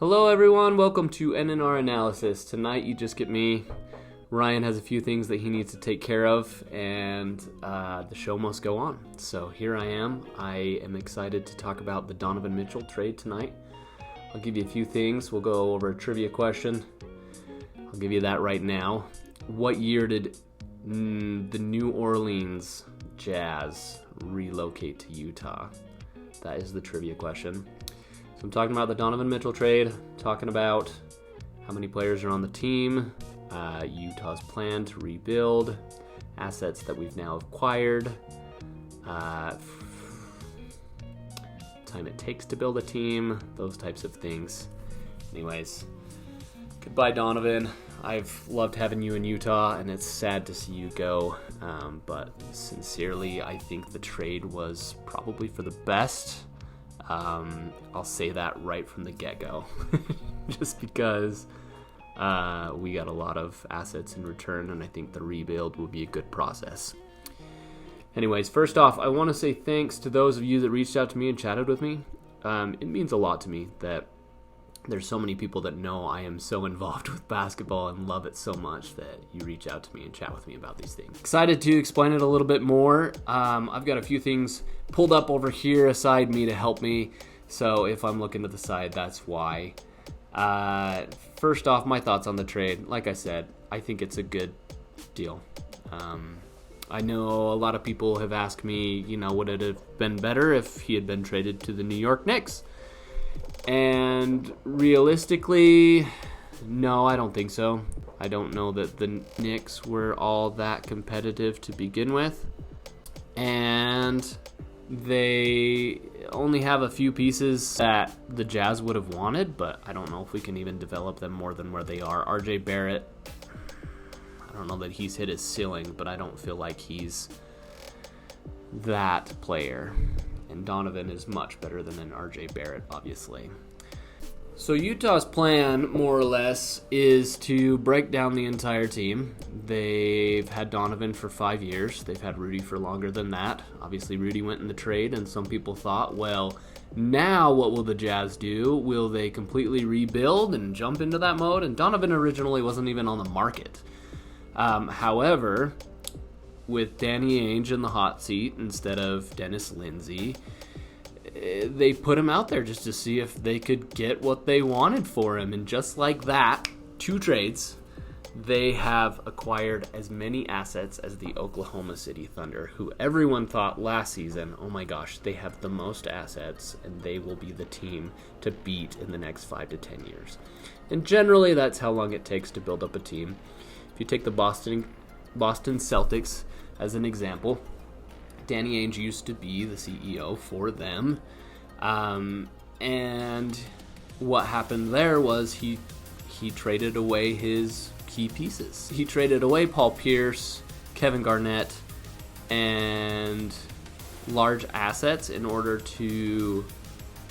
Hello everyone, welcome to N&R Analysis. Tonight you just get me. Ryan has a few things that he needs to take care of, and the show must go on. So here I am. I am excited to talk about the Donovan Mitchell trade tonight. I'll give you a few things. We'll go over a trivia question. I'll give you that right now. What year did the New Orleans Jazz relocate to Utah? That is the trivia question. So I'm talking about the Donovan Mitchell trade, talking about how many players are on the team, Utah's plan to rebuild, assets that we've now acquired, time it takes to build a team, those types of things. Anyways, goodbye Donovan. I've loved having you in Utah, and it's sad to see you go, but sincerely, I think the trade was probably for the best. I'll say that right from the get-go, just because we got a lot of assets in return, and I think the rebuild will be a good process. Anyways, first off, I want to say thanks to those of you that reached out to me and chatted with me. It means a lot to me that there's so many people that know I am so involved with basketball and love it so much that you reach out to me and chat with me about these things. Excited to explain it a little bit more. I've got a few things pulled up over here aside me to help me. So if I'm looking to the side, that's why. First off, my thoughts on the trade. Like I said, I think it's a good deal. I know a lot of people have asked me, would it have been better if he had been traded to the New York Knicks? And realistically, no, I don't think so. I don't know that the Knicks were all that competitive to begin with. And they only have a few pieces that the Jazz would have wanted, but I don't know if we can even develop them more than where they are. RJ Barrett, I don't know that he's hit his ceiling, but I don't feel like he's that player. And Donovan is much better than an RJ Barrett, obviously. So Utah's plan, more or less, is to break down the entire team. They've had Donovan for 5 years. They've had Rudy for longer than that. Obviously, Rudy went in the trade, and some people thought, well, now what will the Jazz do? Will they completely rebuild and jump into that mode? And Donovan originally wasn't even on the market. However, with Danny Ainge in the hot seat instead of Dennis Lindsey, they put him out there just to see if they could get what they wanted for him. And just like that, 2 trades, they have acquired as many assets as the Oklahoma City Thunder, who everyone thought last season, oh my gosh, they have the most assets and they will be the team to beat in the next 5 to 10 years. And generally, that's how long it takes to build up a team. If you take the Boston Celtics as an example, Danny Ainge used to be the CEO for them, and what happened there was he traded away his key pieces. He traded away Paul Pierce, Kevin Garnett, and large assets in order to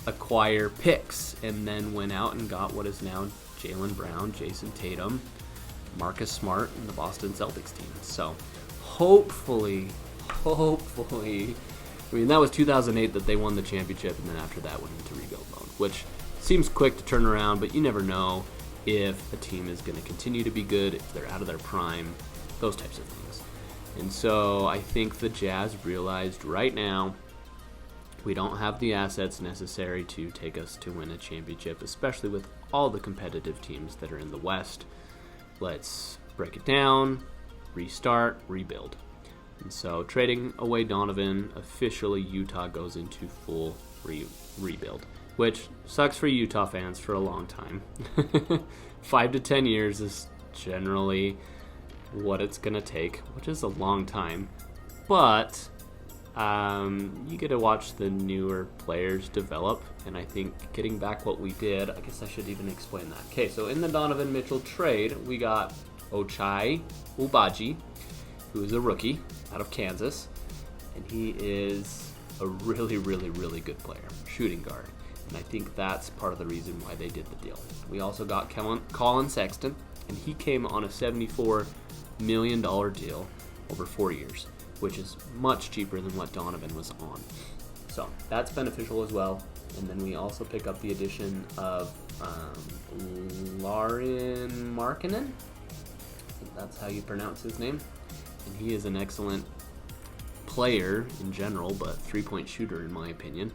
acquire picks, and then went out and got what is now Jaylen Brown, Jason Tatum, Marcus Smart, and the Boston Celtics team. So hopefully, I mean, that was 2008 that they won the championship, and then after that went into rebuild mode, which seems quick to turn around, but you never know if a team is going to continue to be good, if they're out of their prime, those types of things. And so I think the Jazz realized right now we don't have the assets necessary to take us to win a championship, especially with all the competitive teams that are in the West. Let's break it down, restart, rebuild. And so trading away Donovan, officially Utah goes into full rebuild, which sucks for Utah fans for a long time. 5 to 10 years is generally what it's going to take, which is a long time. But you get to watch the newer players develop, and I think getting back what we did, I guess I should even explain that. Okay, so in the Donovan Mitchell trade, we got Ochai Agbaji, who is a rookie out of Kansas, and he is a really, really, really good player, shooting guard. And I think that's part of the reason why they did the deal. We also got Colin Sexton, and he came on a $74 million deal over 4 years, which is much cheaper than what Donovan was on. So that's beneficial as well. And then we also pick up the addition of Lauren Markkinen. I think that's how you pronounce his name. And he is an excellent player in general, but three-point shooter in my opinion.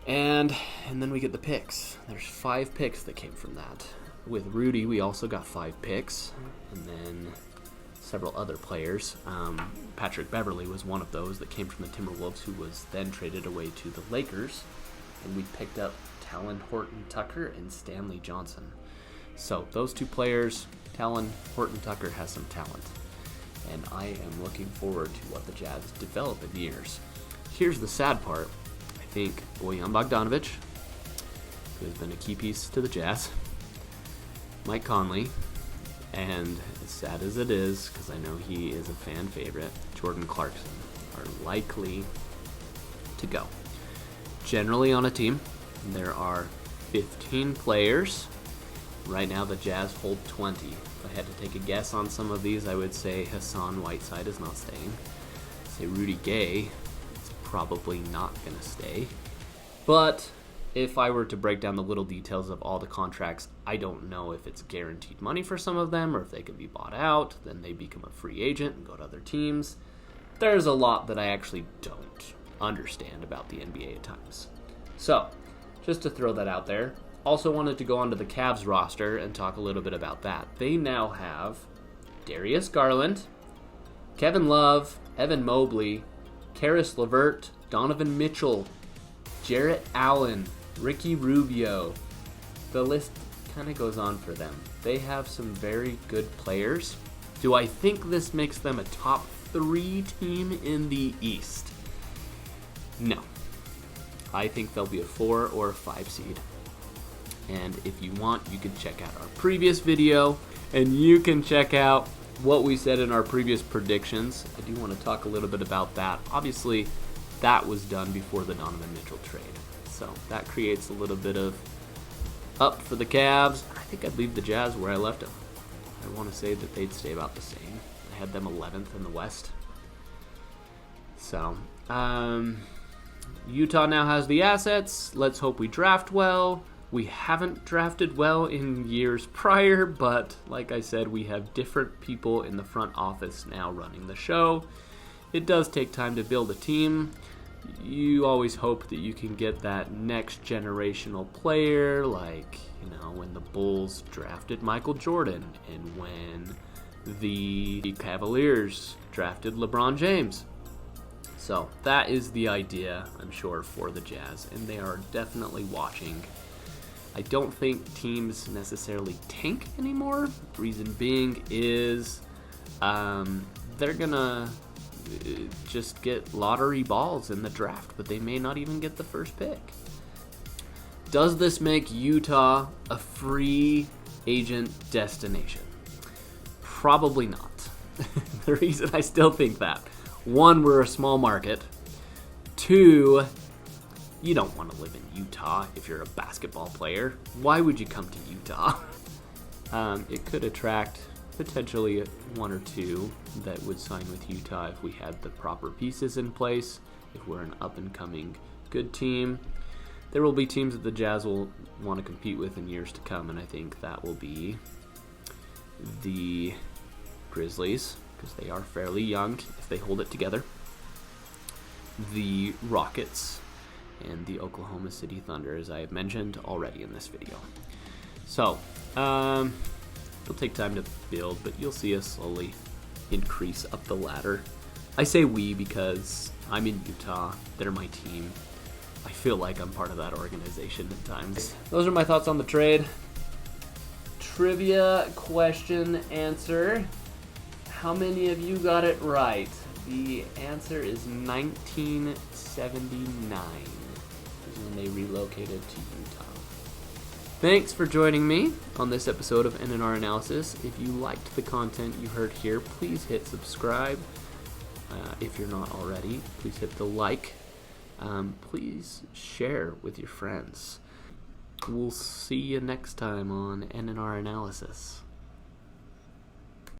And then we get the picks. There's 5 picks that came from that. With Rudy, we also got 5 picks, and then several other players. Patrick Beverley was one of those that came from the Timberwolves, who was then traded away to the Lakers, and we picked up Talon Horton-Tucker and Stanley Johnson. So those 2 players, Talon Horton-Tucker has some talent, and I am looking forward to what the Jazz develop in years. Here's the sad part. I think Bojan Bogdanovic, who has been a key piece to the Jazz, Mike Conley, and as sad as it is, because I know he is a fan favorite, Jordan Clarkson, are likely to go. Generally on a team, there are 15 players. Right now the Jazz hold 20. If I had to take a guess on some of these, I would say Hassan Whiteside is not staying. Say Rudy Gay is probably not going to stay. But if I were to break down the little details of all the contracts, I don't know if it's guaranteed money for some of them or if they can be bought out, then they become a free agent and go to other teams. There's a lot that I actually don't understand about the NBA at times. So, just to throw that out there, also wanted to go onto the Cavs roster and talk a little bit about that. They now have Darius Garland, Kevin Love, Evan Mobley, Karis LeVert, Donovan Mitchell, Jarrett Allen, Ricky Rubio. The list kind of goes on for them. They have some very good players. Do I think this makes them a top 3 team in the East? No. I think they'll be a 4 or a 5 seed. And if you want, you can check out our previous video, and you can check out what we said in our previous predictions. I do want to talk a little bit about that. Obviously, that was done before the Donovan Mitchell trade. So that creates a little bit of up for the Cavs. I think I'd leave the Jazz where I left them. I want to say that they'd stay about the same. I had them 11th in the West. So, Utah now has the assets. Let's hope we draft well. We haven't drafted well in years prior, but like I said, we have different people in the front office now running the show. It does take time to build a team. You always hope that you can get that next generational player, like, when the Bulls drafted Michael Jordan and when the Cavaliers drafted LeBron James. So that is the idea, I'm sure, for the Jazz, and they are definitely watching. I don't think teams necessarily tank anymore. Reason being is they're going to just get lottery balls in the draft, but they may not even get the first pick. Does this make Utah a free agent destination? Probably not. The reason I still think that, 1, we're a small market. 2, you don't want to live in Utah if you're a basketball player. Why would you come to Utah? It could attract potentially 1 or 2 that would sign with Utah if we had the proper pieces in place, if we're an up-and-coming good team. There will be teams that the Jazz will want to compete with in years to come, and I think that will be the Grizzlies, because they are fairly young if they hold it together, the Rockets, and the Oklahoma City Thunder, as I have mentioned already in this video. So, it'll take time to build, but you'll see us slowly increase up the ladder. I say we because I'm in Utah. They're my team. I feel like I'm part of that organization at times. Those are my thoughts on the trade. Trivia question answer. How many of you got it right? The answer is 1979. When they relocated to Utah. Thanks for joining me on this episode of N&R Analysis. If you liked the content you heard here, please hit subscribe. If you're not already, please hit the like. Please share with your friends. We'll see you next time on N&R Analysis.